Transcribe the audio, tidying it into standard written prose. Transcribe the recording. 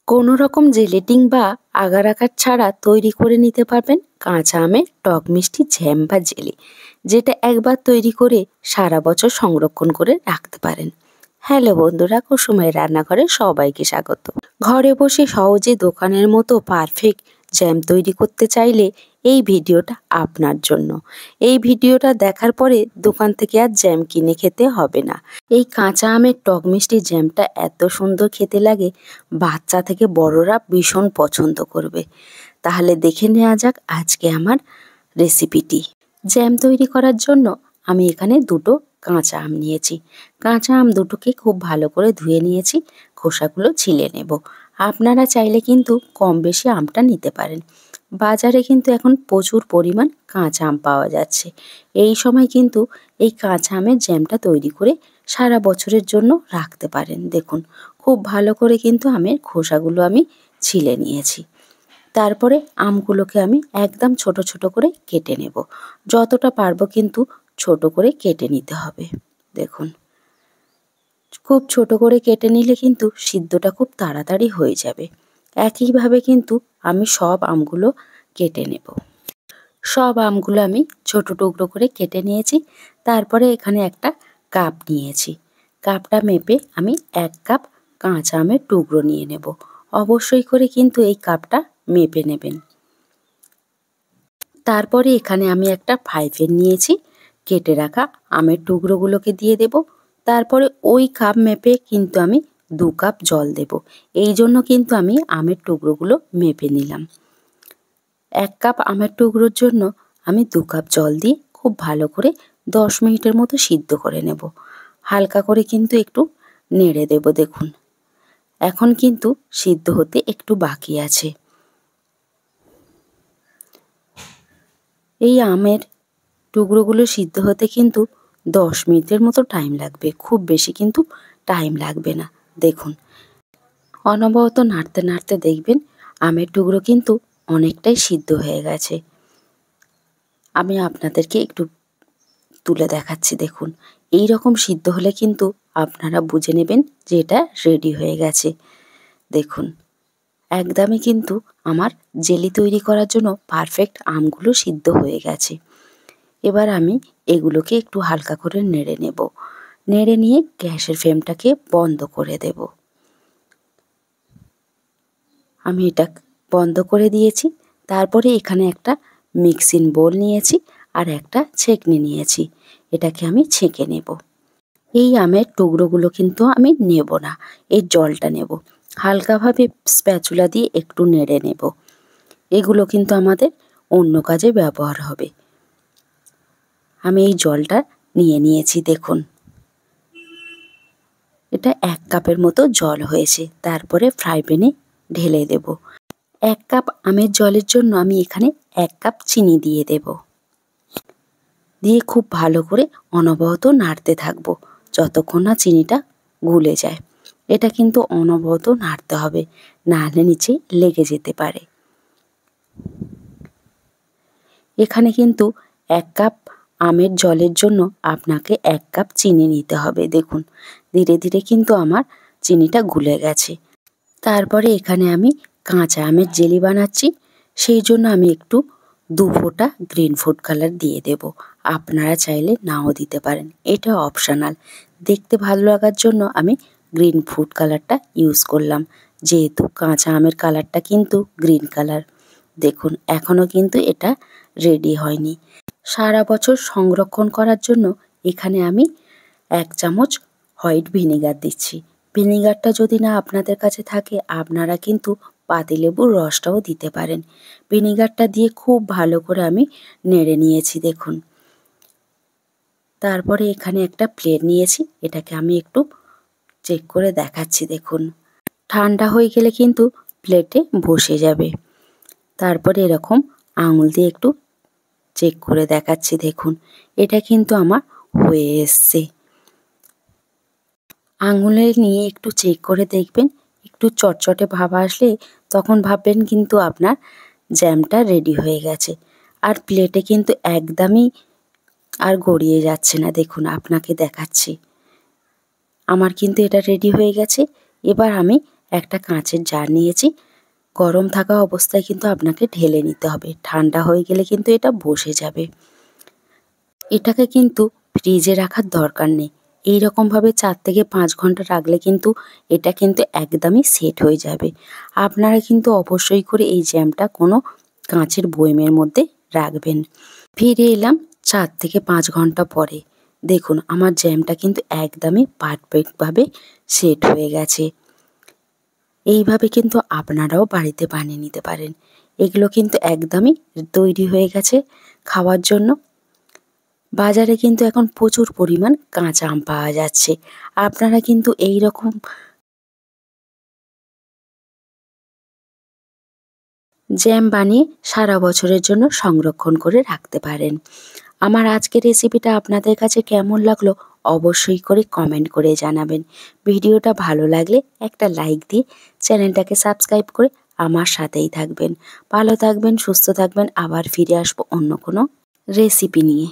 কোনো রকম জেলেটিং বা আগার আগার ছাড়া তৈরি করে নিতে পারবেন কাঁচা আমের টক মিষ্টি জ্যাম বা জেলি, যেটা একবার তৈরি করে সারা বছর সংরক্ষণ করে রাখতে পারেন। হ্যালো বন্ধুরা, কুসুমের রান্নাঘরে সবাইকে স্বাগত। ঘরে বসে সহজে দোকানের মতো পারফেক্ট জ্যাম তৈরি করতে চাইলে এই ভিডিওটা আপনার জন্য। এই ভিডিওটা দেখার পরে দোকান থেকে আর জ্যাম কিনে খেতে হবে না। এই কাঁচা আমের টক মিষ্টি জ্যামটা এত সুন্দর খেতে লাগে, বাচ্চা থেকে বড়রা ভীষণ পছন্দ করবে। তাহলে দেখে নেওয়া যাক আজকে আমার রেসিপিটি। জ্যাম তৈরি করার জন্য আমি এখানে দুটো কাঁচা আম নিয়েছি। কাঁচা আম দুটোকে খুব ভালো করে ধুয়ে নিয়েছি, খোসাগুলো ছিলে নেব। আপনারা চাইলে কিন্তু কম বেশি আমটা নিতে পারেন। বাজারে কিন্তু এখন প্রচুর পরিমাণ কাঁচা আম পাওয়া যাচ্ছে। এই সময় কিন্তু এই কাঁচা আমের জ্যামটা তৈরি করে সারা বছরের জন্য রাখতে পারেন। দেখুন, খুব ভালো করে কিন্তু আমের খোসাগুলো আমি ছিলে নিয়েছি। তারপরে আমগুলোকে আমি একদম ছোট ছোট করে কেটে নেব। যতটা পারবো কিন্তু ছোট করে কেটে নিতে হবে। দেখুন, খুব ছোট করে কেটে নিলে কিন্তু সিদ্ধটা খুব তাড়াতাড়ি হয়ে যাবে। একইভাবে কিন্তু আমি সব আমগুলো কেটে নেব। সব আমগুলো আমি ছোট টুকরো করে কেটে নিয়েছি। তারপরে এখানে একটা কাপ নিয়েছি। কাপটা মেপে আমি 1 কাপ কাঁচা আমের টুকরো নিয়ে নেব। অবশ্যই করে কিন্তু এই কাপটা মেপে নেবেন। তারপরে এখানে আমি একটা ফ্রাই প্যান নিয়েছি, কেটে রাখা আমের টুকরোগুলোকে দিয়ে দেব। তারপরে ওই কাপ মেপে কিন্তু আমি 2 কাপ জল দেব। এই জন্য কিন্তু আমি আমের টুকরোগুলো মেপে নিলাম। 1 কাপ আমের টুকরোর জন্য আমি 2 কাপ জল দিয়ে খুব ভালো করে 10 মিনিটের মতো সিদ্ধ করে নেব। হালকা করে কিন্তু একটু নেড়ে দেব। দেখুন, এখন কিন্তু সিদ্ধ হতে একটু বাকি আছে। এই আমের টুকরোগুলো সিদ্ধ হতে কিন্তু 10 মিনিটের মতো টাইম লাগবে, খুব বেশি কিন্তু টাইম লাগবে না। দেখুন, অনবরত নাড়তে নাড়তে দেখবেন আমের টুকরো কিন্তু অনেকটাই সিদ্ধ হয়ে গেছে। আমি আপনাদেরকে একটু তুলে দেখাচ্ছি। দেখুন, এই রকম সিদ্ধ হলে কিন্তু আপনারা বুঝে নেবেন যে এটা রেডি হয়ে গেছে। দেখুন, একদমই কিন্তু আমার জেলি তৈরি করার জন্য পারফেক্ট আমগুলো সিদ্ধ হয়ে গেছে। এবার আমি এগুলোকে একটু হালকা করে নেড়ে নেব। নেড়ে নিয়ে গ্যাসের ফ্লেমটাকে বন্ধ করে দেব। আমি এটা বন্ধ করে দিয়েছি। তারপরে এখানে একটা মিক্সিং বোল নিয়েছি আর একটা ছেঁকনি নিয়েছি। এটাকে আমি ছেঁকে নেব। এই আমের টুকরোগুলো কিন্তু আমি নেব না, এর জলটা নেব। হালকাভাবে স্প্যাচুলা দিয়ে একটু নেড়ে নেব। এগুলো কিন্তু আমাদের অন্য কাজে ব্যবহার হবে। আমি এই জলটা নিয়ে নিয়েছি। দেখুন, এটা 1 কাপের মতো জল হয়েছে। তারপরে ফ্রাই প্যানে ঢেলে দেব। 1 কাপ আমের জলের জন্য আমি এখানে 1 কাপ চিনি দিয়ে দেব। দিয়ে খুব ভালো করে অনবরত নাড়তে থাকবো যতক্ষণ না চিনিটা গুলে যায়। এটা কিন্তু অনবরত নাড়তে হবে, নাহলে নিচে লেগে যেতে পারে। এখানে কিন্তু 1 কাপ আমের জলের জন্য আপনাকে 1 কাপ চিনি নিতে হবে। দেখুন, ধীরে ধীরে কিন্তু আমার চিনিটা গুলে গেছে। তারপরে এখানে আমি কাঁচা আমের জেলি বানাচ্ছি, সেই জন্য আমি একটু 2 ফোঁটা গ্রিন ফুড কালার দিয়ে দেব। আপনারা চাইলে নাও দিতে পারেন, এটা অপশনাল। দেখতে ভালো লাগার জন্য আমি গ্রিন ফুড কালারটা ইউজ করলাম, যেহেতু কাঁচা আমের কালারটা কিন্তু গ্রিন কালার। দেখুন, এখনও কিন্তু এটা রেডি হয়নি। সারা বছর সংরক্ষণ করার জন্য এখানে আমি 1 চামচ হোয়াইট ভিনেগার দিচ্ছি। ভিনেগারটা যদি না আপনাদের কাছে থাকে, আপনারা কিন্তু পাতিলেবুর রসটাও দিতে পারেন। ভিনেগারটা দিয়ে খুব ভালো করে আমি নেড়ে নিয়েছি। দেখুন, তারপরে এখানে একটা প্লেট নিয়েছি, এটাকে আমি একটু চেক করে দেখাচ্ছি। দেখুন, ঠান্ডা হয়ে গেলে কিন্তু প্লেটে বসে যাবে। তারপরে এরকম আঙুল দিয়ে একটু চেক করে দেখাচ্ছি। দেখুন, এটা কিন্তু আমার হয়ে এসছে। আঙুলে নিয়ে একটু চেক করে দেখবেন, একটু চটচটে ভাব আসলে তখন ভাববেন কিন্তু আপনার জ্যামটা রেডি হয়ে গেছে। আর প্লেটে কিন্তু একদমই আর গড়িয়ে যাচ্ছে না। দেখুন, আপনাকে দেখাচ্ছি, আমার কিন্তু এটা রেডি হয়ে গেছে। এবার আমি একটা কাঁচের জার নিয়েছি। গরম থাকা অবস্থায় কিন্তু আপনাকে ঢেলে নিতে হবে, ঠান্ডা হয়ে গেলে কিন্তু এটা বসে যাবে। এটাকে কিন্তু ফ্রিজে রাখার দরকার নেই, এই রকমভাবে 4 থেকে 5 ঘন্টা রাখলে কিন্তু এটা কিন্তু একদমই সেট হয়ে যাবে। আপনারা কিন্তু অবশ্যই করে এই জ্যামটা কোনো কাঁচের বয়মের মধ্যে রাখবেন। ফিরে এলাম 4 থেকে 5 ঘন্টা পরে। দেখুন আমার জ্যামটা কিন্তু একদমই পারফেক্টভাবে সেট হয়ে গেছে। এইভাবে কিন্তু আপনারাও বাড়িতে বানিয়ে নিতে পারেন। এগুলো কিন্তু একদমই তৈরি হয়ে গেছে খাওয়ার জন্য। বাজারে কিন্তু এখন প্রচুর পরিমাণ কাঁচা আম পাওয়া যাচ্ছে। আপনারা কিন্তু এই রকম জ্যাম বানিয়ে সারা বছরের জন্য সংরক্ষণ করে রাখতে পারেন। আমার আজকের রেসিপিটা আপনাদের কাছে কেমন লাগলো অবশ্যই করে কমেন্ট করে জানাবেন। ভিডিওটা ভালো লাগলে একটা লাইক দিয়ে চ্যানেলটাকে সাবস্ক্রাইব করে আমার সাথেই থাকবেন। ভালো থাকবেন, সুস্থ থাকবেন। আবার ফিরে আসবো অন্য কোনো রেসিপি নিয়ে।